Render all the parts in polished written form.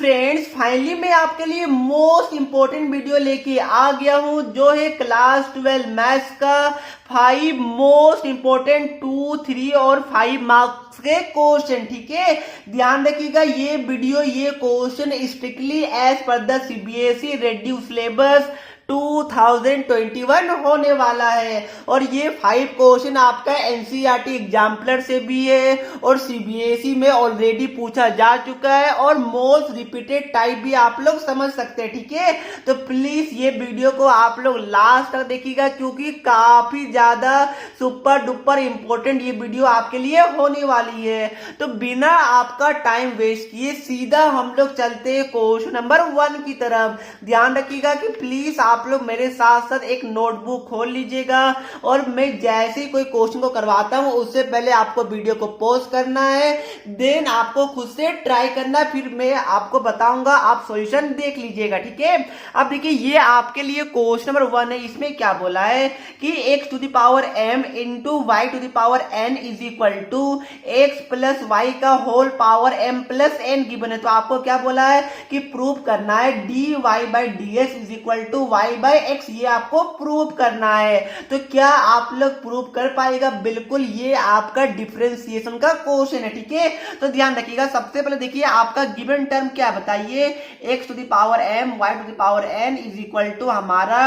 Friends finally मैं आपके लिए मोस्ट इंपॉर्टेंट वीडियो लेके आ गया हूं जो है क्लास 12 मैथ्स का 5 मोस्ट इंपॉर्टेंट 2, 3 और 5 मार्क्स के क्वेश्चन। ठीक है, ध्यान रखिएगा ये वीडियो ये question strictly as per the CBSE reduce syllabus 2021 होने वाला है और ये 5 क्वेश्चन आपका एनसीईआरटी एग्जाम्पलर से भी है और सीबीएसई में ऑलरेडी पूछा जा चुका है और मोस्ट रिपीटेड टाइप भी आप लोग समझ सकते हैं। ठीक है, तो प्लीज ये वीडियो को आप लोग लास्ट तक देखिएगा क्योंकि काफी ज्यादा सुपर डुपर इंपॉर्टेंट ये वीडियो आपके लिए होने वाली है। तो बिना आपका टाइम वेस्ट किए सीधा हम लोग चलते हैं क्वेश्चन नंबर 1 की तरफ। ध्यान रखिएगा कि प्लीज आप लोग मेरे साथ साथ एक नोटबुक खोल लीजिएगा और मैं जैसे ही कोई क्वेश्चन को करवाता हूं उससे पहले आपको वीडियो को पॉज करना है, देन आपको खुद से ट्राई करना, फिर मैं आपको बताऊंगा, आप सॉल्यूशन देख लीजिएगा। ठीक है, अब देखिए ये आपके लिए क्वेश्चन नंबर 1 है। इसमें क्या बोला है कि x to the power m into y to the power n is equal to x plus y का whole power m plus n given है। तो आपको क्या बोला है कि प्रूव करना है dy by dx is equal to y by x, ये आपको प्रूव करना है। तो क्या आप लोग प्रूव कर पाएगा? बिल्कुल, ये आपका डिफरेंशिएशन का क्वेश्चन है। ठीक है, तो ध्यान रखिएगा। सबसे पहले देखिए आपका गिवन टर्म क्या बताइए, x to the power m y to the power n is equal to हमारा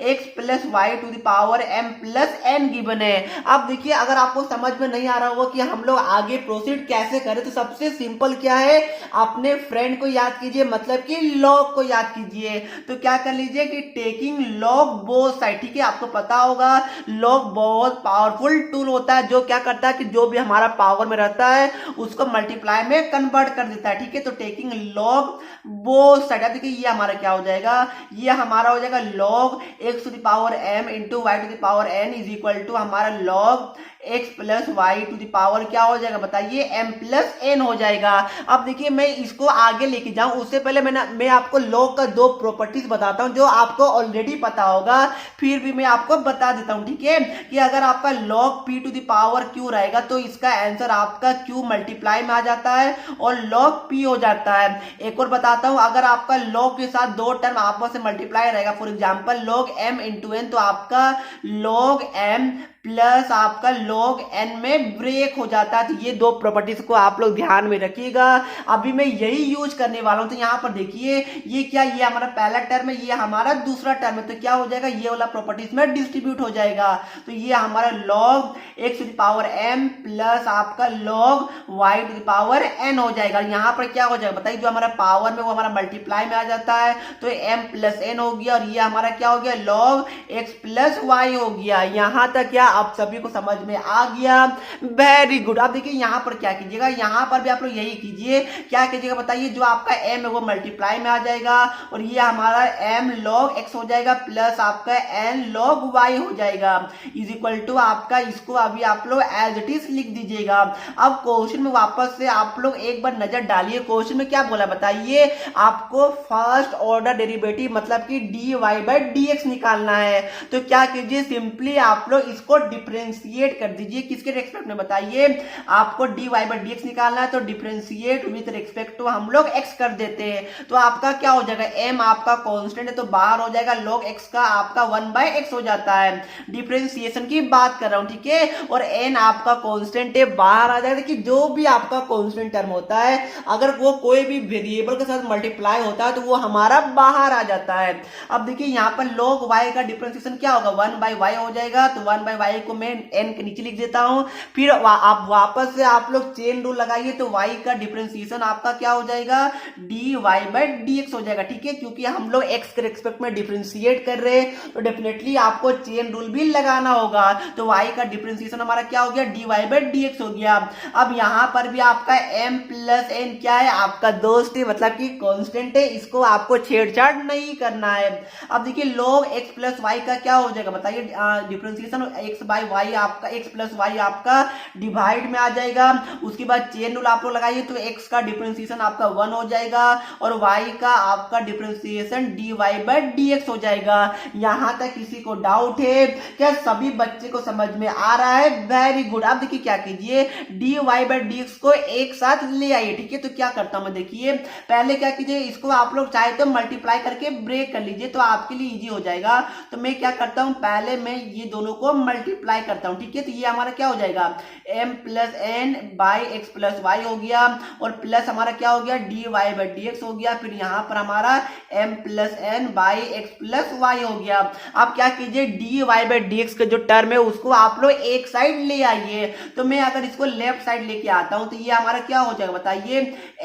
x plus y to the power m plus n given है। अब देखिए अगर आपको समझ में नहीं आ रहा होगा कि हम लोग आगे प्रोसीड कैसे करें, तो सबसे सिंपल क्या है, अपने फ्रेंड को याद कीजिए, मतलब कि लॉग को याद कीजिए। तो क्या कर लीजिए कि टेकिंग लॉग बोथ साइड। ठीक है, आपको पता होगा लॉग बहुत पावरफुल टूल होता है जो क्या करता है कि जो भी हमारा पावर में रहता है उसको मल्टीप्लाई में कन्वर्ट कर देता है। ठीक है, तो टेकिंग लॉग बोथ साइड। देखिए ये हमारा क्या हो जाएगा, ये हमारा हो जाएगा log x to the power m into y to the power n is equal to हमारा log x plus y to the power क्या हो जाएगा बताइए, m प्लस n हो जाएगा। अब देखिए मैं इसको आगे लेके जाऊं उससे पहले मैं आपको लॉग का 2 प्रॉपर्टीज बताता हूं जो आपको ऑलरेडी पता होगा, फिर भी मैं आपको बता देता हूं। ठीक है, कि अगर आपका log p to the power q रहेगा तो इसका आंसर आपका q मल्टीप्लाई में आ जाता है और लॉग p हो जाता है। एक और बताता हूं, अगर आपका लॉग के साथ 2 टर्म आपस में मल्टीप्लाई रहेगा, for example log m into n, तो आपका लॉग m प्लस आपका लॉग n में ब्रेक हो जाता है। तो ये 2 प्रॉपर्टीज को आप लोग ध्यान में रखिएगा। अभी मैं यही यूज करने वाला हूं। तो यहाँ पर देखिए ये क्या, ये हमारा पहला टर्म है, ये हमारा दूसरा टर्म है। तो क्या हो जाएगा, ये वाला प्रॉपर्टीज में डिस्ट्रीब्यूट हो जाएगा। तो ये हमारा log x to the power m plus आपका log y to the power n हो जाएगा। यहाँ पर क्या हो जाएगा बताइए, जो हमारा पावर में वो हमारा मल्टीप्लाई में आ जाता है तो m प्लस n हो गया और ये हमारा क्या हो गया, लॉग x प्लस y हो गया। यहाँ तक क्या आप सभी को समझ में आ गया? Very good. अब देखिए यहाँ पर क्या कीजिएगा, यहाँ पर भी आप लोग यही कीजिए, क्या कीजिएगा बताइए, जो आपका m है वो मल्टीप्लाई में आ जाएगा और ये हमारा m log x हो जाएगा प्लस आपका n log y हो जाएगा इज इक्वल टू आपका, इसको अभी आप लोग एज इट इज लिख दीजिएगा। अब क्वेश्चन में वापस से आप लोग एक बार नजर डालिए, क्वेश्चन में क्या बोला बताइए, आपको फर्स्ट ऑर्डर डेरिवेटिव मतलब कि dy बाय dx निकालना है। तो क्या कीजिए, सिंपली आप लोग इसको डिफरेंशिएट कर दीजिए। किसके रेस्पेक्ट में बताइए, आपको dy बाय dx निकालना है तो डिफरेंशिएट विद रेस्पेक्ट टू हम लोग x कर देते हैं। तो आपका क्या हो जाएगा, m आपका कांस्टेंट है तो बाहर हो जाएगा, log x का आपका 1/x हो जाता है। डिफरेंशिएशन की बात कर रहा हूं। ठीक है, और n आपका कांस्टेंट है, बाहर आ जाएगा। कि जो भी आपका कांस्टेंट टर्म होता है अगर वो कोई भी वेरिएबल के साथ मल्टीप्लाई होता है तो वो हमारा बाहर आ जाता है। अब देखिए यहाँ पर log y का डिफरेंशिएशन क्या होगा, 1/y हो जाएगा। तो 1/y को मैं n के नीचे लिख देता हूं। फिर आप वापस से आप लोग चेन रूल लगाइए तो y का डिफरेंशिएशन आपका क्या हो जाएगा, dy बाय dx हो जाएगा। ठीक है, क्योंकि हम लोग x के रिस्पेक्ट में डिफरेंशिएट कर रहे हैं तो डेफिनेटली आपको चेन रूल भी लगाना होगा। तो y का डिफरेंशिएशन हमारा क्या हो गया, dy बाय dx हो गया। अब यहाँ पर भी आपका m प्लस n क्या है, आपका दोस्त है, मतलब कि कांस्टेंट है, इसको आपको छेड़छाड़ नहीं करना है। अब देखिए log x प्लस y का क्या हो जाएगा बताइए, डिफरेंशिएशन एक्स बाई वाई आपका एक्स प्लस वाई आपका डिवाइड में आ जाएगा। उसके बाद चेन रूल आप लोग लगाइए तो एक्स का डिफरेंशिएशन आपका 1 हो जाएगा और वाई का आपका differentiation d y by d x हो जाएगा। यहां तक किसी को डाउट है क्या? सभी बच्चे को समझ में आ रहा है? Very good. अब देखिए क्या कीजिए, d y by d x को एक साथ ले आइए, ठीक है। तो क्या करता हूं मैं, देखिए पहले क्या कीजिए, इसको आप लोग चाहे तो मल्टीप्लाई करके ब्रेक कर लीजिए तो आपके लिए इजी हो जाएगा। तो मैं क्या करता हूं, पहले मैं ये दोनों को मल्टीप्लाई करता हूं, ठीक है। तो ये हमारा क्या हो जाएगा, m plus n by x plus y हो गया और प्लस हमारा क्या हो गया, d y by d x हो गया। फिर यहां पर हमारा m plus n by x plus y हो गया। अब क्या कीजिए, d y by d x का जो टर्म है उसको आप लोग एक साइड ले आइए। तो मैं अगर इसको लेफ्ट साइड लेके आता हूं तो ये हमारा क्या हो जाएगा बताइए,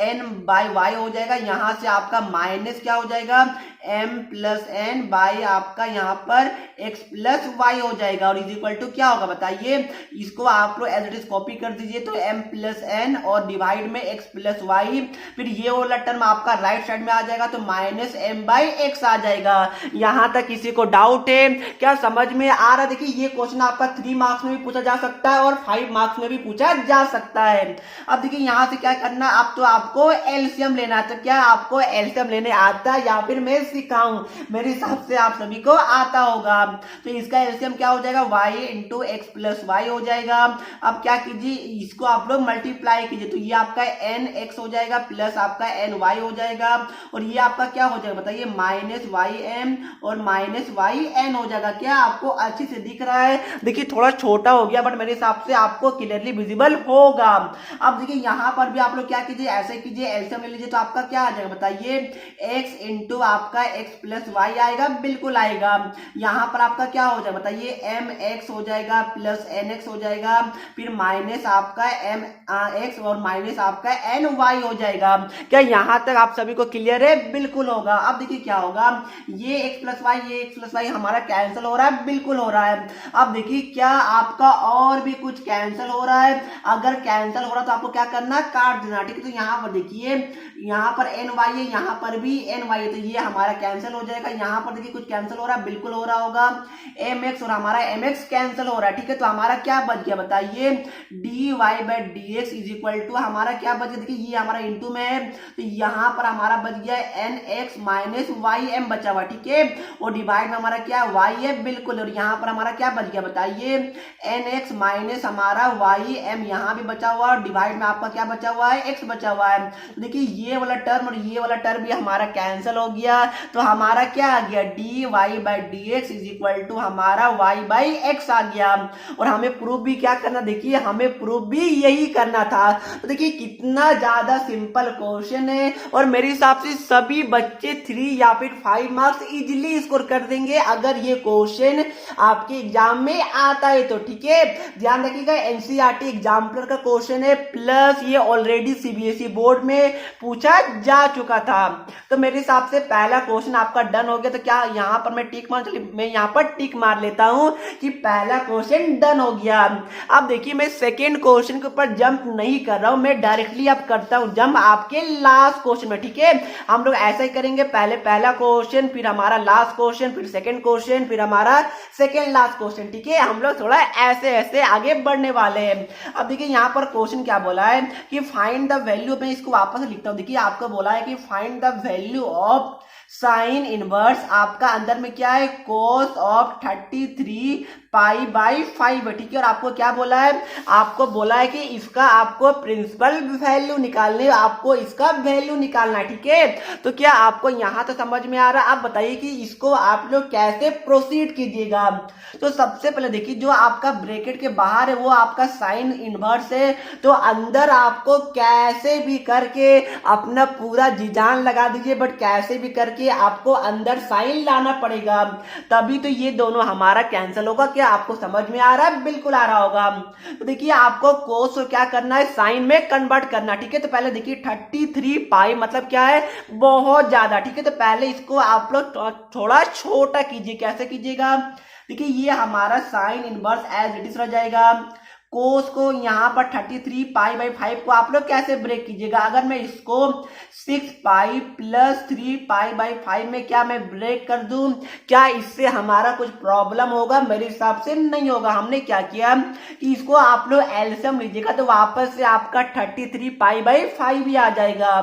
n बाई वाई हो जाएगा। यहां से आपका माइनस क्या हो जाएगा, m प्लस एन बाई आपका यहाँ पर x प्लस वाई हो जाएगा और इज इक्वल टू क्या होगा बताइए, इसको आप लोग एज इट इज कॉपी कर दीजिए तो m प्लस एन और डिवाइड में x प्लस वाई। फिर ये वाला टर्म आपका राइट साइड में आ जाएगा तो माइनस m बाई एक्स आ जाएगा। यहां तक किसी को डाउट है क्या? समझ में आ रहा है? देखिए ये क्वेश्चन आपका 3 मार्क्स में भी पूछा जा सकता है और 5 मार्क्स में भी पूछा जा सकता है। अब देखिए यहां से क्या करना, अब तो आपको एलसीएम लेना है। तो क्या आपको एलसीएम लेने आता है या फिर मैं सिखाऊं? मेरे हिसाब से आप सभी को आता होगा। तो इसका एलसीएम क्या हो जाएगा, y into x plus y हो जाएगा। अब क्या कीजिए, इसको आप लोग मल्टीप्लाई कीजिए तो ये आपका एन एक्स हो जाएगा प्लस आपका एन वाई हो जाएगा और ये आपका क्या हो जाएगा बताइए, माइनस वाई एम और माइनस वाई एन हो जाएगा। क्या आपको अच्छी से दिख रहा है? देखिए थोड़ा छोटा हो गया बट मेरे हिसाब से आपको क्लियरली विजिबल होगा। अब देखिए यहां पर भी आप लोग क्या कीजिए, ऐसे कीजिए, एलसीएम ले लीजिए तो आपका क्या आ जाएगा बताइए, x इंटू आपका x प्लस वाई आएगा, बिल्कुल आएगा। यहां पर आपका क्या हो जाएगा बताइए, एम एक्स हो जाएगा प्लस एन एक्स हो जाएगा, फिर माइनस आपका एम एक्स और माइनस आपका एन वाई हो जाएगा। क्या यहां तक आप सभी को क्लियर है? बिल्कुल होगा। अब देखिए क्या होगा, ये x प्लस वाई ये x प्लस वाई हमारा कैंसिल हो रहा है, बिल्कुल हो रहा है। अब देखिए क्या आपका और भी कुछ कैंसिल हो रहा है? अगर कैंसिल हो रहा है तो आपको क्या करना, काट देना, ठीक है। तो यहाँ पर देखिए, यहाँ पर एन वाई है, यहाँ पर भी एन वाई है, तो ये हमारा कैंसिल हो जाएगा। यहाँ पर देखिए कुछ कैंसिल हो रहा है, बिल्कुल हो रहा होगा, एम एक्स और हमारा एम एक्स कैंसिल हो रहा है, ठीक है। तो हमारा क्या बच गया बताइए, d y by d x is equal to हमारा क्या बच गया, देखिए ये हमारा इंटू में है तो यहाँ पर हमारा बच गया n x minus y m बचा हुआ, ठीक है। और डिवाइड में हमारा क्या वाई है, बिल्कुल। और यहाँ पर हमारा क्या बच गया बताइए, एन एक्स माइनस हमारा वाई एम यहाँ भी बचा हुआ और डिवाइड में आपका क्या बचा हुआ है, एक्स बचा हुआ है। तो देखिए ये वाला टर्म और ये वाला टर्म भी हमारा कैंसिल हो गया। तो हमारा क्या आ गया, d y by d x is equal to हमारा वाई बाई एक्स आ गया। और हमें प्रूफ भी क्या करना, देखिए हमें प्रूफ भी यही करना था। तो देखिए कितना ज्यादा सिंपल क्वेश्चन है और मेरे हिसाब से सभी बच्चे 3 या फिर 5 मार्क्स इजीली स्कोर कर देंगे अगर ये क्वेश्चन आपके एग्जाम में आता है तो, ठीक है। ध्यान रखिएगा एनसीईआरटी एग्जाम्पलर का क्वेश्चन है प्लस ये ऑलरेडी सीबीएसई बोर्ड में पूछा जा चुका था। तो मेरे हिसाब से पहला क्वेश्चन आपका डन हो गया। तो क्या यहां पर मैं टिक मार, चलिए मैं यहां पर टिक मार लेता हूं कि पहला क्वेश्चन डन हो गया। अब देखिए मैं सेकेंड क्वेश्चन के ऊपर जंप नहीं कर रहा हूं, मैं डायरेक्टली अब करता हूं जंप आपके लास्ट क्वेश्चन में, ठीक है। हम लोग ऐसा ही करेंगे, पहले पहला क्वेश्चन, फिर हमारा लास्ट क्वेश्चन, फिर सेकेंड क्वेश्चन, फिर हमारा सेकेंड लास्ट क्वेश्चन, ठीक है। हम लोग थोड़ा ऐसे ऐसे आगे बढ़ने वाले हैं। अब देखिए यहाँ पर क्वेश्चन क्या बोला है कि फाइंड द वैल्यू, मैं इसको वापस लिखता हूँ। देखिए आपको बोला है कि find the value of sine inverse, आपका अंदर में क्या है, कोस ऑफ 33 पाई बाई 5 है, ठीक है। और आपको क्या बोला है, आपको बोला है कि इसका आपको प्रिंसिपल वैल्यू निकालने, आपको इसका वैल्यू निकालना है, ठीक है। तो क्या आपको यहां तो समझ में आ रहा है? आप बताइए कि इसको आप लोग कैसे प्रोसीड कीजिएगा। तो सबसे पहले देखिए जो आपका ब्रैकेट के बाहर है वो आपका साइन इनवर्स है, तो अंदर आपको कैसे भी करके अपना पूरा जी जान लगा दीजिए, बट कैसे भी करके आपको अंदर साइन लाना पड़ेगा, तभी तो ये दोनों हमारा कैंसिल होगा। क्या आपको समझ में आ रहा है? बिल्कुल आ रहा होगा। तो देखिए आपको कोस को क्या करना है, साइन में कन्वर्ट करना, ठीक है। तो पहले देखिए 33 पाई मतलब क्या है, बहुत ज्यादा, ठीक है। तो पहले इसको आप लोग थोड़ा छोटा कीजिए। कैसे कीजिएगा, देखिए ये हमारा sine inverse as it is रह जाएगा, कोस को यहाँ पर 33 पाई बाई 5 को आप लोग कैसे ब्रेक कीजिएगा? अगर मैं इसको 6 पाई प्लस 3 पाई बाई 5 में क्या मैं ब्रेक कर दूं, क्या इससे हमारा कुछ प्रॉब्लम होगा? मेरे हिसाब से नहीं होगा। हमने क्या किया कि इसको आप लोग एलसीएम लीजिएगा तो वापस से आपका 33 पाई बाई 5 ही आ जाएगा।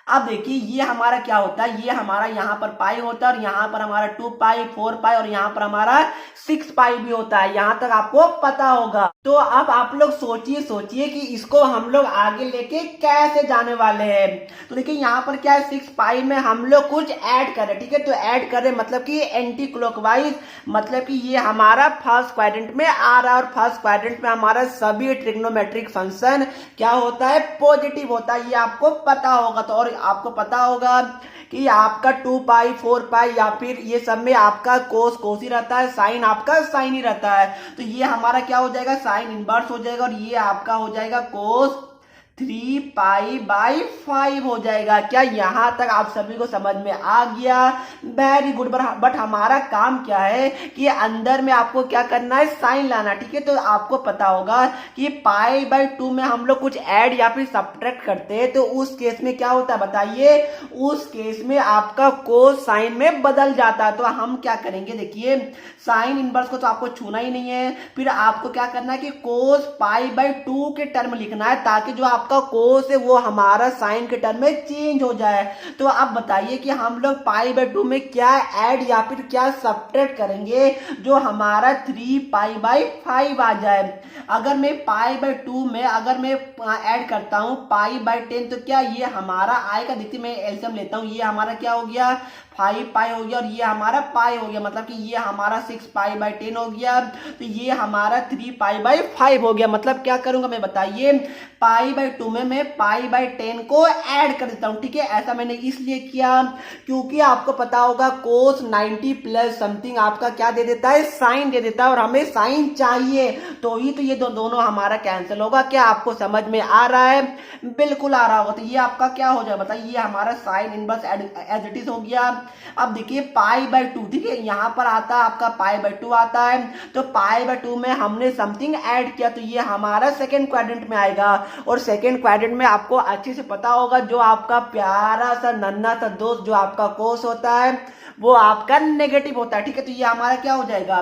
अब देखिए ये हमारा क्या होता है, ये हमारा यहाँ पर पाई होता है और यहाँ पर हमारा 2 पाई 4 पाई और यहाँ पर हमारा 6 पाई भी होता है। यहाँ तक आपको पता होगा। तो अब आप लोग सोचिए कि इसको हम लोग आगे लेके कैसे जाने वाले हैं। तो देखिए यहाँ पर क्या है, 6 पाई में हम लोग कुछ ऐड करें, ठीक है। तो ऐड करें मतलब कि एंटी क्लॉकवाइज, मतलब कि ये हमारा फर्स्ट क्वाड्रेंट में आ रहा है और फर्स्ट क्वाड्रेंट में हमारा सभी ट्रिग्नोमेट्रिक फंक्शन क्या होता है, पॉजिटिव होता है। ये आपको पता होगा। तो और आपको पता होगा कि आपका 2 पाई 4 पाई या फिर ये सब में आपका कोस ही रहता है, साइन आपका साइन ही रहता है। तो ये हमारा क्या हो जाएगा, साइन इनवर्स हो जाएगा और ये आपका हो जाएगा कोस 3 पाई बाई 5 हो जाएगा। क्या यहां तक आप सभी को समझ में आ गया? Very good. बट हमारा काम क्या है कि अंदर में आपको क्या करना है, साइन लाना, ठीक है। तो आपको पता होगा कि पाई बाई 2 में हम लोग कुछ ऐड या फिर सब्ट्रैक्ट करते हैं तो उस केस में क्या होता है बताइए, उस केस में आपका कोस साइन में बदल जाता है। तो हम क्या करेंगे, देखिए साइन इनवर्स को तो आपको छूना ही नहीं है, फिर आपको क्या करना है कि कोस पाई बाई 2 के टर्म लिखना है ताकि जो आपका कोस है वो हमारा साइन के टर्म में चेंज हो जाए। तो आप बताइए कि हम लोग पाई बाई 2 में क्या ऐड या फिर क्या सब्ट्रैक्ट करेंगे जो हमारा 3 पाई बाई 5 आ जाए। अगर मैं पाई बाई 2 में अगर मैं ऐड करता हूं पाई बाई 10 तो क्या ये हमारा आएगा, देखिए मैं एलसीएम लेता हूं, ये हमारा क्या हो गया 5 पाई हो गया और ये हमारा पाई हो गया, मतलब कि ये हमारा 6 पाई बाई 10 हो गया। तो ये हमारा 3 पाई बाई 5 हो गया। मतलब क्या करूंगा मैं बताइए, पाई बाई 2 में मैं पाई बाई 10 को ऐड कर देता हूं, ठीक है। ऐसा मैंने इसलिए किया क्योंकि आपको पता होगा कोस 90 प्लस समथिंग आपका क्या दे देता है, साइन दे देता है और हमें साइन चाहिए। तो ये दोनों हमारा कैंसिल होगा। क्या आपको समझ में आ रहा है? बिल्कुल आ रहा होगा। तो ये आपका क्या हो जाएगा बताइए, ये हमारा sine inverse as it is हो गया। अब देखिए पाई बाई 2, ठीक है, यहां पर आता है आपका पाई बाई 2 आता है। तो पाई बाई 2 में हमने समथिंग ऐड किया तो ये हमारा सेकेंड क्वाड्रेंट में आएगा और सेकेंड क्वाड्रेंट में आपको अच्छे से पता होगा जो आपका प्यारा सा नन्हा सा दोस्त जो आपका कोस होता है वो आपका नेगेटिव होता है, ठीक है। तो ये हमारा क्या हो जाएगा,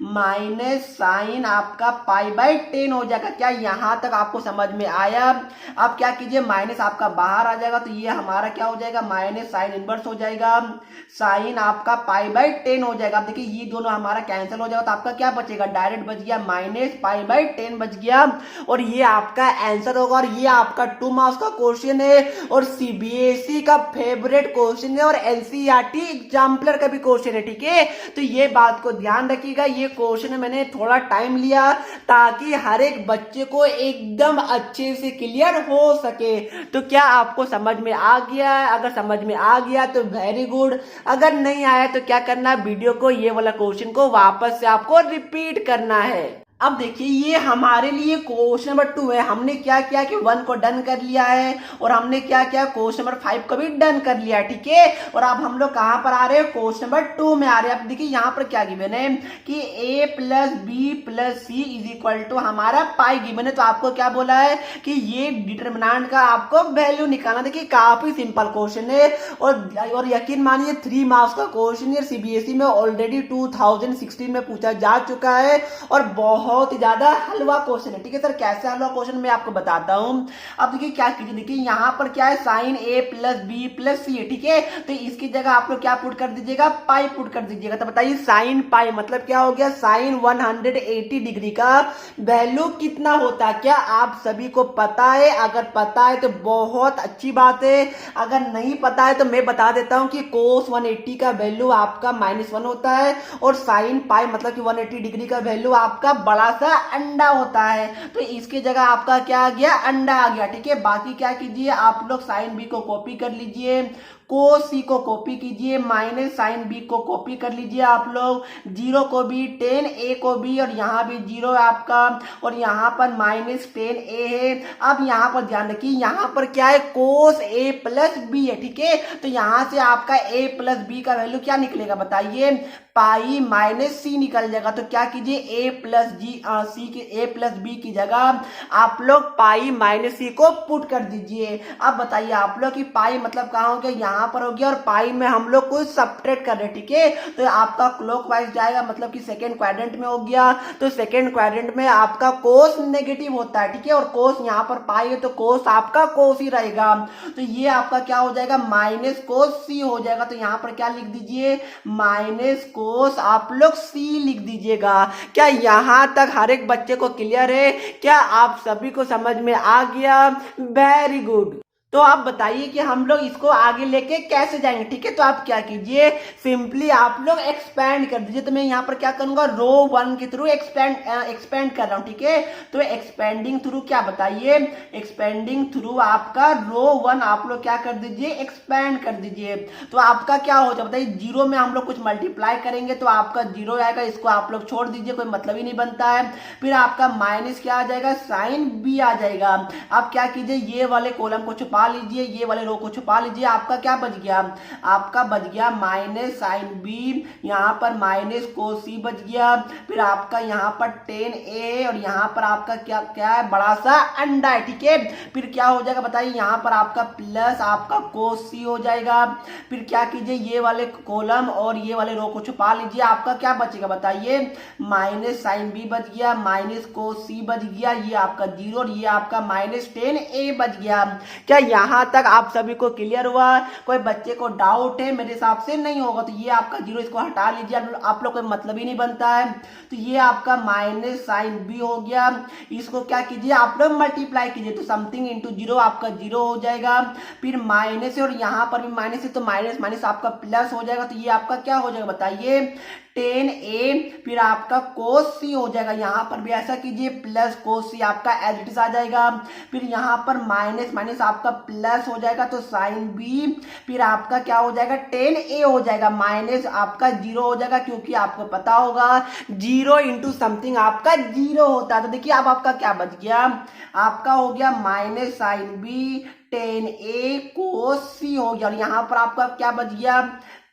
माइनस साइन आपका पाई बाई 10 हो जाएगा। क्या यहां तक आपको समझ में आया? अब क्या कीजिए, माइनस आपका बाहर आ जाएगा तो ये हमारा क्या हो जाएगा, माइनस साइन इनवर्स हो जाएगा, साइन आपका पाई बाई 10 हो जाएगा। अब देखिए ये दोनों हमारा कैंसिल हो जाएगा तो आपका क्या बचेगा, डायरेक्ट बच गया माइनस पाई बाई 10 बच गया और ये आपका आंसर होगा। और ये आपका 2 मार्क्स का क्वेश्चन है और सीबीएसई का फेवरेट क्वेश्चन है और एनसीईआरटी एग्जाम्पलर का भी क्वेश्चन है, ठीक है। तो ये बात को ध्यान रखिएगा, ये क्वेश्चन मैंने थोड़ा टाइम लिया ताकि हर एक बच्चे को एकदम अच्छे से क्लियर हो सके। तो क्या आपको समझ में आ गया? अगर समझ में आ गया तो वेरी गुड, अगर नहीं आया तो क्या करना, वीडियो को ये वाला क्वेश्चन को वापस से आपको रिपीट करना है। अब देखिए ये हमारे लिए क्वेश्चन नंबर 2 है। हमने क्या किया कि 1 को डन कर लिया है और हमने क्या किया, क्वेश्चन नंबर 5 को भी डन कर लिया, ठीक है। और अब हम लोग कहां पर आ रहे हैं, क्वेश्चन नंबर 2 में आ रहे हैं। अब देखिए यहाँ पर क्या गिवन है कि a plus b plus c is equal to हमारा पाई गिवन है। तो आपको क्या बोला है कि ये डिटरमिनेंट का आपको वैल्यू निकालना। देखिए काफी सिंपल क्वेश्चन है और यकीन मानिए 3 मार्क्स का क्वेश्चन है। सीबीएसई में ऑलरेडी 2016 में पूछा जा चुका है और बहुत ही ज्यादा हलवा क्वेश्चन है, ठीक है सर। कैसे हलवा क्वेश्चन मैं आपको बताता हूं। अब देखिए क्या कीजिए, देखिए यहां पर क्या है, साइन ए प्लस बी प्लस सी है, ठीक है। तो इसकी जगह आप लोग क्या पुट कर दीजिएगा, पाई पुट कर दीजिएगा। तो बताइए साइन पाई मतलब क्या हो गया, साइन 180 डिग्री का वैल्यू कितना होता है? क्या आप सभी को पता है? अगर पता है तो बहुत अच्छी बात है, अगर नहीं पता है तो मैं बता देता हूं कि कोस 180 का वैल्यू आपका -1 होता है और साइन पाई मतलब कि 180 डिग्री का वैल्यू आपका बड़ा सा अंडा होता है। तो इसकी जगह आपका क्या आ गया, अंडा आ गया, ठीक है। बाकी क्या कीजिए, आप लोग साइन बी को कॉपी कर लीजिए, कोस सी को कॉपी कीजिए, माइनस साइन बी को कॉपी कर लीजिए आप लोग, 0 को भी, टेन ए को भी, और यहाँ भी 0 है आपका, और यहाँ पर माइनस टेन ए है। अब यहाँ पर ध्यान रखिए, यहाँ पर क्या है, कोस ए प्लस बी है, ठीक है। तो यहाँ से आपका ए प्लस बी का वैल्यू क्या निकलेगा बताइए, पाई माइनस सी निकल जाएगा। तो क्या कीजिए, ए प्लस बी की जगह आप लोग पाई माइनस सी को पुट कर दीजिए। अब बताइए आप लोग कि पाई मतलब कहाँ हो गया, यहाँ पर हो गया, और पाई में हम लोग कुछ सब्ट्रैक्ट कर रहे हैं, ठीक है। तो आपका क्लॉकवाइज जाएगा, मतलब कि सेकेंड क्वाड्रेंट में हो गया। तो सेकेंड क्वाड्रेंट में आपका कोस नेगेटिव होता है, ठीक है, और कोस यहाँ पर पाई है तो कोस आपका कोस ही रहेगा। तो ये आपका क्या हो जाएगा, माइनस कोस सी हो जाएगा। तो यहाँ पर क्या लिख दीजिए, माइनस कोस आप लोग सी लिख दीजिएगा। क्या यहां तक हर एक बच्चे को क्लियर है? क्या आप सभी को समझ में आ गया? Very good. तो आप बताइए कि हम लोग इसको आगे लेके कैसे जाएंगे, ठीक है। तो आप क्या कीजिए, सिंपली आप लोग एक्सपेंड कर दीजिए। तो मैं यहाँ पर क्या करूंगा, रो 1 के थ्रू एक्सपेंड कर रहा हूं, ठीक है। तो एक्सपेंडिंग थ्रू क्या बताइए, एक्सपेंडिंग थ्रू आपका रो 1 आप लोग क्या कर दीजिए, एक्सपेंड कर दीजिए। तो आपका क्या हो जाए बताइए, 0 में हम लोग कुछ मल्टीप्लाई करेंगे तो आपका 0 आएगा, इसको आप लोग छोड़ दीजिए, कोई मतलब ही नहीं बनता है। फिर आपका माइनस क्या आ जाएगा, साइन बी आ जाएगा। आप क्या कीजिए, ये वाले कॉलम को छुपा लीजिए, ये वाले रो को छुपा लीजिए। आपका क्या बच गया, आपका बच गया माइनस साइन बी, यहाँ पर माइनस कोस सी बच गया। फिर आपका यहाँ पर टेन ए, और यहाँ पर आपका क्या क्या है, बड़ा सा अंडा है, ठीक है। फिर क्या हो जाएगा बताइए, यहाँ पर आपका प्लस आपका कोस सी हो जाएगा। फिर क्या कीजिए, ये वाले कॉलम और ये वाले रो को छुपा लीजिए। आपका क्या बचेगा बताइए, माइनस साइन बी बच गया, माइनस कोस सी बच गया, ये आपका 0, और ये आपका माइनस टेन ए बच गया। क्या यहां तक आप सभी को क्लियर हुआ? कोई बच्चे को डाउट है? मेरे हिसाब से नहीं होगा। तो ये आपका 0 इसको हटा लीजिए, आप लोग कोई मतलब ही नहीं बनता है। तो ये आपका माइनस साइन बी हो गया। इसको क्या कीजिए, आप लोग मल्टीप्लाई कीजिए, तो समथिंग इंटू 0 आपका 0 हो जाएगा। फिर माइनस है, और यहां पर भी माइनस है, तो माइनस माइनस आपका प्लस हो जाएगा। तो ये आपका क्या हो जाएगा बताइए, टेन ए, फिर आपका कोस सी हो जाएगा। यहाँ पर भी ऐसा कीजिए, प्लस कोस सी आपका एज इट इज आ जाएगा। फिर यहाँ पर माइनस माइनस आपका प्लस हो जाएगा, तो साइन बी, फिर आपका क्या हो जाएगा, टेन ए हो जाएगा, माइनस आपका 0 हो जाएगा, क्योंकि आपको पता होगा 0 इंटू समथिंग आपका 0 होता है। तो देखिए अब आपका क्या बच गया, आपका हो गया माइनस साइन बी, टेन ए कोस सी हो गया, और यहाँ पर आपका क्या बच गया,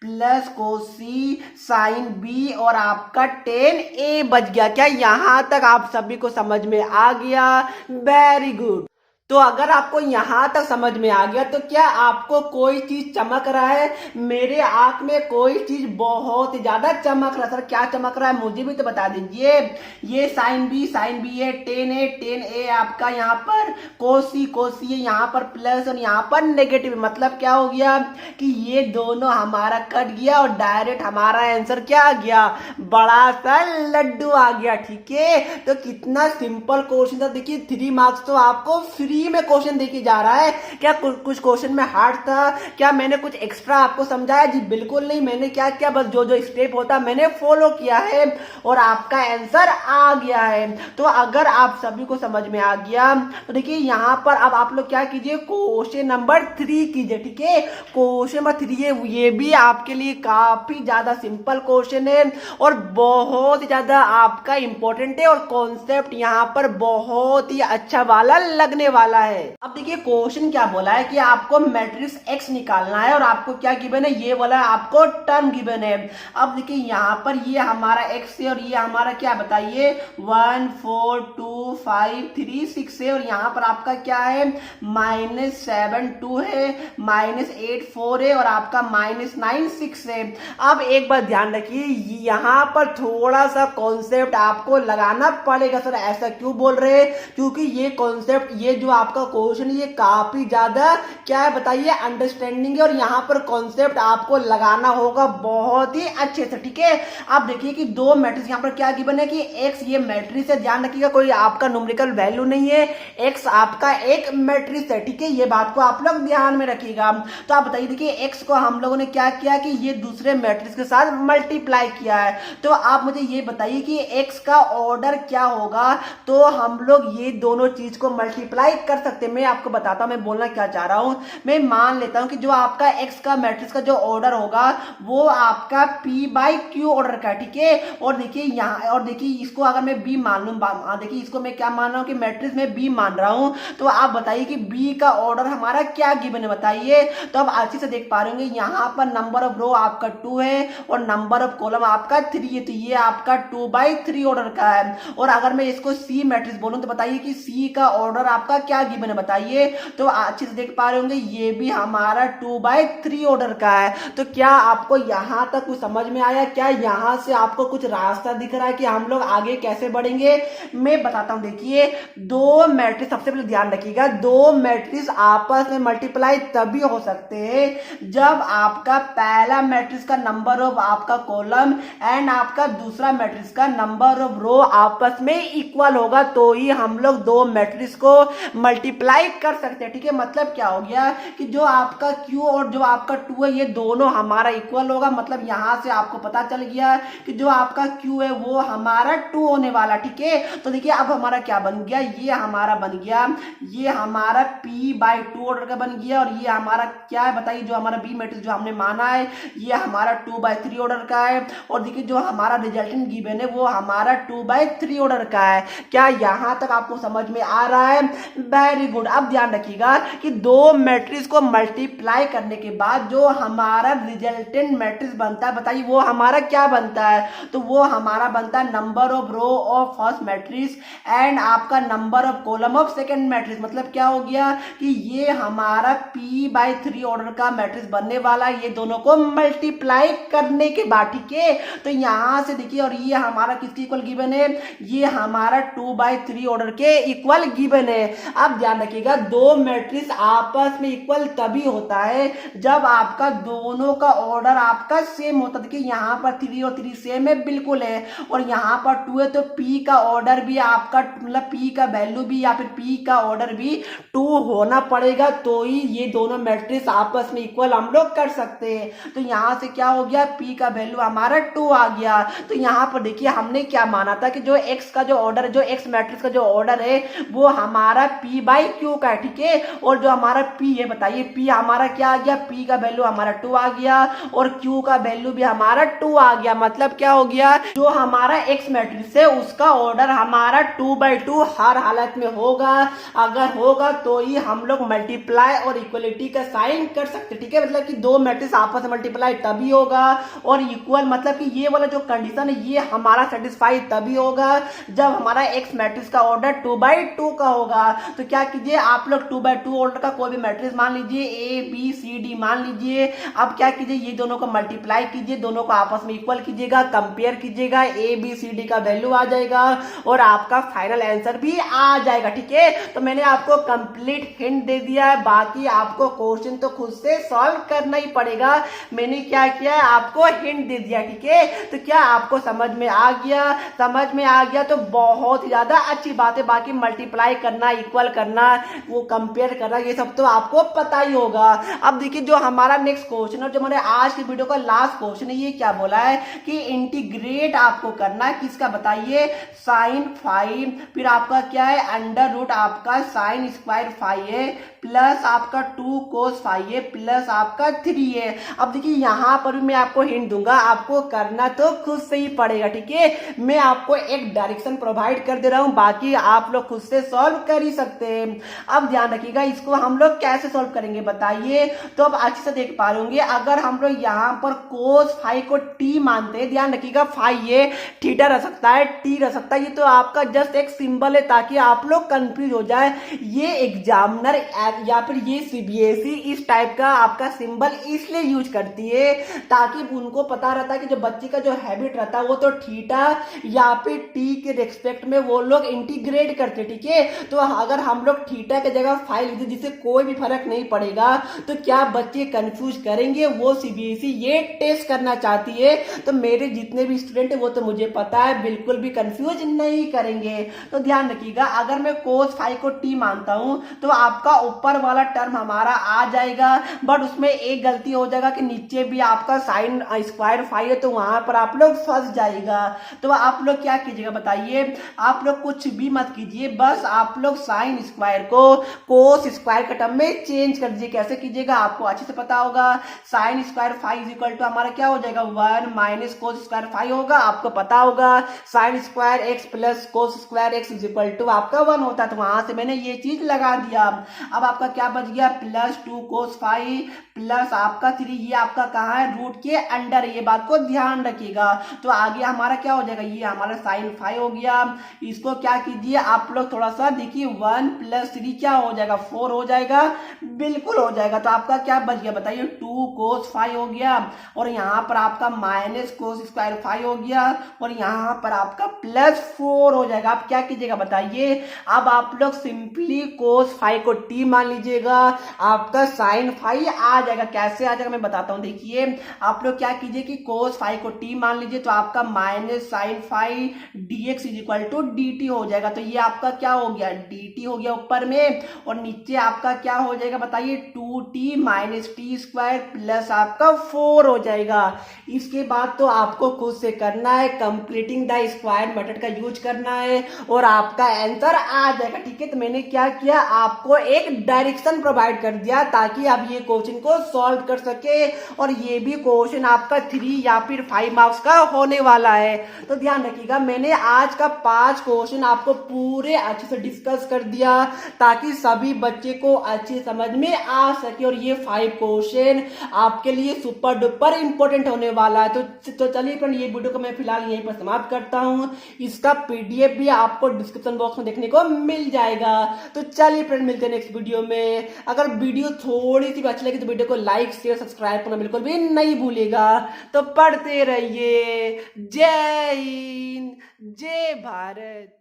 प्लस कोसी साइन बी, और आपका टेन ए बच गया। क्या यहां तक आप सभी को समझ में आ गया? Very good. तो अगर आपको यहां तक समझ में आ गया, तो क्या आपको कोई चीज चमक रहा है? मेरे आंख में कोई चीज बहुत ही ज्यादा चमक रहा है। सर क्या चमक रहा है, मुझे भी तो बता दीजिए। ये साइन बी है, टेन ए आपका यहाँ पर कोसी है, यहाँ पर प्लस और यहाँ पर नेगेटिव। मतलब क्या हो गया कि ये दोनों हमारा कट गया, और डायरेक्ट हमारा आंसर क्या आ गया, बड़ा सा लड्डू आ गया, ठीक है। तो कितना सिंपल क्वेश्चन था। देखिए 3 मार्क्स तो आपको फ्री में क्वेश्चन देके जा रहा है। क्या कुछ क्वेश्चन में हार्ड था? क्या मैंने कुछ एक्स्ट्रा आपको समझाया? जी बिल्कुल नहीं। मैंने क्या किया, बस जो जो स्टेप होता मैंने फॉलो किया है, और आपका आंसर आ गया है। तो अगर आप सभी को समझ में आ गया, तो देखिए यहां पर अब आप लोग क्या कीजिए, क्वेश्चन नंबर 3 कीजिए, ठीक है। क्वेश्चन नंबर 3 है, ये भी आपके लिए काफी ज्यादा सिंपल क्वेश्चन है, और बहुत ज्यादा आपका इंपॉर्टेंट है, और कॉन्सेप्ट यहां पर बहुत ही अच्छा वाला लगने वाला है। अब देखिए क्वेश्चन क्या बोला है कि आपको मैट्रिक्स एक्स निकालना है, और आपको क्या गिवन है, ये वाला आपको टर्म गिवन है। अब देखिए यहाँ पर ये हमारा एक्स है, और ये हमारा क्या बताइए, 1 4 2 5 3 6 है, और यहाँ पर आपका क्या है, -7 2 है, -8 4 है, और आपका -9 6 है। अब एक बार ध्यान रखिए, यहाँ पर थोड़ा सा कॉन्सेप्ट आपको लगाना पड़ेगा। सर ऐसा क्यों बोल रहे हैं? क्योंकि ये कॉन्सेप्ट, ये जो आपका क्वेश्चन ये काफी ज्यादा क्या है बताइए, अंडरस्टैंडिंग है, और यहाँ पर कॉन्सेप्ट आपको लगाना होगा बहुत ही अच्छे से, ठीक है। आप देखिए कि 2 मैट्रिक्स यहाँ पर क्या गिवन है कि एक्स ये मैट्रिक्स है, ध्यान रखिएगा कोई आपका न्यूमेरिकल वैल्यू नहीं है, एक्स आपका एक मैट्रिक्स है, ठीक है। ये बात को आप लोग ध्यान में रखिएगा। तो आप बताइए, देखिए एक्स को हम लोगों ने क्या किया कि ये दूसरे मैट्रिक्स के साथ मल्टीप्लाई किया है। तो आप मुझे ये बताइए कि एक्स का ऑर्डर क्या होगा। तो हम लोग ये दोनों चीज को मल्टीप्लाई कर सकते हैं। मैं आपको बताता हूं मैं बोलना क्या चाह रहा हूं। मैं मान लेता हूं कि जो आपका एक्स का मैट्रिक्स का जो ऑर्डर होगा वो आपका पी बाई क्यू ऑर्डर का, ठीक है। और देखिए यहाँ, और देखिए इसको अगर मैं बी मान लूं, देखिए इसको मैं क्या मान रहा हूं कि मैट्रिक्स में बी मान रहा हूं, तो आप बताइए कि बी का ऑर्डर हमारा क्या गिवन है, बताइए। तो आप अच्छे से देख पा रहे होंगे यहाँ पर नंबर ऑफ रो आपका 2 है और नंबर ऑफ कॉलम आपका 3 है, तो ये आपका 2/3 ऑर्डर का है। और अगर मैं इसको सी मैट्रिक्स बोलूं तो बताइए कि सी का ऑर्डर आपका क्या गिवन है, बताइए। तो अच्छे से देख पा रहे होंगे ये भी हमारा 2/3 ऑर्डर का है। तो क्या आपको यहां तक कुछ समझ में आया? क्या यहां से आपको कुछ रास्ता दिख रहा है कि हम लोग आगे कैसे बढ़ेंगे? मैं बताता हूं। देखिए दो मैट्रिक्स, सबसे पहले ध्यान रखिएगा, दो मैट्रिक्स आपस में मल्टीप्लाई तभी हो सकते हैं जब आपका पहला मैट्रिक्स का नंबर ऑफ आपका कॉलम एंड आपका दूसरा मैट्रिक्स का नंबर ऑफ रो आपस में इक्वल होगा, तो ही हम लोग दो मैट्रिक्स को मल्टीप्लाई कर सकते हैं, ठीक है। मतलब क्या हो गया कि जो आपका Q और जो आपका 2 है ये दोनों हमारा इक्वल होगा। मतलब यहां से आपको पता चल गया कि जो आपका Q है वो हमारा 2 होने वाला, ठीक है। तो देखिए अब हमारा क्या बन गया, ये हमारा बन गया, ये हमारा P/2 ऑर्डर का बन गया। और ये हमारा क्या है बताइए, जो हमारा बी मैट्रिक्स जो हमने माना है ये हमारा 2/3 ऑर्डर का है। और देखिए जो हमारा रिजल्टेंट गिवन है वो हमारा 2/3 ऑर्डर का है। क्या यहां तक आपको समझ में आ रहा है? Very good. अब ध्यान रखिएगा कि दो मैट्रिक्स को मल्टीप्लाई करने के बाद जो हमारा रिजल्टेंट मैट्रिक्स बनता है, बताइए वो हमारा क्या बनता है? तो वो हमारा बनता है number of row of first matrix and आपका number of column of second matrix. मतलब क्या हो गया कि ये हमारा P/3 ऑर्डर का मैट्रिक्स बनने वाला है, ये दोनों को मल्टीप्लाई करने के बाद, ठीक है। तो यहां से देखिए, और ये हमारा किसके इक्वल गिवन है, ये हमारा 2/3 ऑर्डर के इक्वल गिवन है। अब ध्यान रखिएगा दो मैट्रिक्स आपस में इक्वल तभी होता है जब आपका दोनों का ऑर्डर आपका सेम होता है। देखिए यहाँ पर 3 और 3 सेम है, बिल्कुल है, और यहाँ पर 2 है, तो P का ऑर्डर भी आपका, मतलब P का वैल्यू भी या फिर P का ऑर्डर भी 2 होना पड़ेगा, तो ही ये दोनों मैट्रिक्स आपस में इक्वल हम लोग कर सकते हैं। तो यहाँ से क्या हो गया, P का वैल्यू हमारा 2 आ गया। तो यहाँ पर देखिए हमने क्या माना था कि जो X का जो ऑर्डर है, जो X मैट्रिक्स का जो ऑर्डर है वो हमारा P/Q का है, ठीक है। और जो हमारा P है, बताइए P हमारा क्या आ गया, P का वैल्यू हमारा 2 आ गया और Q का वैल्यू भी हमारा 2 आ गया। मतलब क्या हो गया, जो हमारा X मैट्रिक्स है उसका ऑर्डर हमारा 2/2 हर हालत में होगा। अगर होगा तो ही हम लोग मल्टीप्लाई और इक्वलिटी का साइन कर सकते, ठीक है। मतलब कि दो मैट्रिक्स आपस में मल्टीप्लाई तभी होगा और इक्वल, मतलब कि ये वाला जो कंडीशन है ये हमारा सेटिस्फाई तभी होगा जब हमारा X मैट्रिक्स का ऑर्डर 2/2 का होगा। तो क्या कीजिए आप लोग 2/2 ऑर्डर का कोई भी मैट्रिक्स मान लीजिए, ABCD मान लीजिए। अब क्या कीजिए, ये दोनों को मल्टीप्लाई कीजिए, दोनों को आपस में इक्वल कीजिएगा, कंपेयर कीजिएगा, ABCD का वैल्यू आ जाएगा और आपका फाइनल आंसर भी आ जाएगा, ठीक है। तो मैंने आपको कंप्लीट हिंट दे दिया है, बाकी आपको क्वेश्चन तो खुद से सॉल्व करना ही पड़ेगा। मैंने क्या किया है, आपको हिंट दे दिया, ठीक है। तो क्या आपको समझ में आ गया? समझ में आ गया तो बहुत ही ज्यादा अच्छी बात है। बाकी मल्टीप्लाई करना, इक्वल करना, वो कंपेयर करना, ये सब तो आपको पता ही होगा। अब देखिए जो हमारा नेक्स्ट क्वेश्चन है, जो हमारे आज की वीडियो का लास्ट क्वेश्चन है, ये क्या बोला है कि इंटीग्रेट आपको करना है किसका, बताइए, sin 5, फिर आपका क्या है अंडर रूट आपका sin स्क्वायर 5 है प्लस आपका 2 cos 5 है प्लस आपका 3 है। अब देखिए यहां पर भी मैं आपको हिंट दूंगा, आपको करना तो खुद से ही पड़ेगा, ठीक है। मैं आपको एक डायरेक्शन प्रोवाइड कर दे रहा हूं, बाकी आप लोग खुद से सॉल्व कर ही सकते हैं। अब ध्यान रखिएगा इसको हम लोग कैसे सॉल्व करेंगे, बताइए। तो अब अच्छे से देख पा रहे होंगे, अगर हम लोग यहाँ पर cos 5 को t मानते हैं, ध्यान रखिएगा 5 ये थीटा रह सकता है, t रह सकता है, ये तो आपका जस्ट एक सिंबल है ताकि आप लोग कंफ्यूज हो जाए। ये एग्जामिनर या फिर ये CBSE इस टाइप का आपका सिंबल इसलिए यूज करती है ताकि उनको पता रहता है कि जो बच्चे का जो हैबिट रहता है वो तो थीटा या फिर टी के रेस्पेक्ट में वो लोग इंटीग्रेट करते, ठीक है। तो अगर हम लोग थीटा के जगह 5 लिखते जिससे कोई भी फर्क नहीं पड़ेगा तो क्या बच्चे कंफ्यूज करेंगे, वो CBSE ये टेस्ट करना चाहती है। तो मेरे जितने भी स्टूडेंट है वो तो मुझे पता है बिल्कुल भी कंफ्यूज नहीं करेंगे। तो ध्यान रखिएगा अगर मैं cos 5 को t मानता हूं तो आपका ऊपर वाला टर्म हमारा आ जाएगा, बट उसमें एक गलती हो जाएगा कि नीचे भी आपका sin स्क्वायर 5 है तो वहां पर आप लोग फंस जाएगा। तो आप लोग क्या कीजिएगा बताइए, आप लोग कुछ भी मत कीजिए, बस आप लोग sin साइन स्क्वायर को कोस स्क्वायर के टर्म में चेंज कर दीजिए। कैसे कीजिएगा आपको अच्छे से पता होगा। Sine square five is equal to हमारा क्या हो जाएगा 1 माइनस कोस स्क्वायर फाइव होगा, आपको पता होगा। Sine square x plus cos square x is equal to आपका 1 होता है, तो वहां से मैंने ये चीज लगा दिया। अब आपका क्या बच गया प्लस 2 कोस फाइव प्लस आपका 3, ये आपका कहाँ है रूट के अंडर, ये बात को ध्यान रखिएगा। तो आगे हमारा क्या हो जाएगा, ये हमारा साइन 5 हो गया। इसको क्या कीजिए आप लोग थोड़ा सा देखिए 1 प्लस 3 क्या हो जाएगा 4 हो जाएगा, बिल्कुल हो जाएगा। तो आपका क्या बच गया बताइए 2 कोस 5 हो गया, और यहाँ पर आपका माइनस कोस स्क्वायर 5 हो गया, और यहाँ पर आपका प्लस 4 हो जाएगा। आप क्या कीजिएगा बताइए, अब आप लोग सिंपली कोस 5 को t मान लीजिएगा, आपका साइन 5 आ जाएगा। कैसे आ जाएगा मैं बताता हूं, देखिए आप लोग क्या कीजिए कि कोस 5 को t मान लीजिए, तो आपका minus sine 5 dx is equal to dt हो जाएगा। तो ये आपका क्या हो गया dt हो गया ऊपर में, और नीचे आपका क्या हो जाएगा बताइए 2t minus T square plus आपका 4 हो जाएगा। इसके बाद तो आपको खुद से करना है, कंप्लीटिंग द स्क्वायर मेथड का यूज करना है और आपका आंसर आ जाएगा। ठीक है, तो मैंने क्या किया आपको एक डायरेक्शन प्रोवाइड कर दिया ताकि आप ये क्वेश्चन को सॉल्व कर सके, और ये भी क्वेश्चन आपका 3 या फिर 5 मार्क्स का होने वाला है। तो ध्यान रखिएगा, मैंने आज का 5 क्वेश्चन आपको पूरे अच्छे से डिस्कस कर दिया ताकि सभी बच्चे को अच्छी समझ में आ सके, और ये 5 क्वेश्चन आपके लिए सुपर डुपर इंपॉर्टेंट होने वाला है। तो चलिए फ्रेंड, ये वीडियो को मैं फिलहाल यहीं पर समाप्त करता हूं। इसका पीडीएफ भी आपको डिस्क्रिप्शन बॉक्स में देखने को मिल जाएगा। तो चलिए फ्रेंड, मिलते हैं नेक्स्ट वीडियो में। अगर वीडियो थोड़ी सी भी अच्छी लगी तो वीडियो को लाइक शेयर सब्सक्राइब करना बिल्कुल भी नहीं भूलिएगा। तो पढ़ते रहिए। जय हिंद, जय भारत।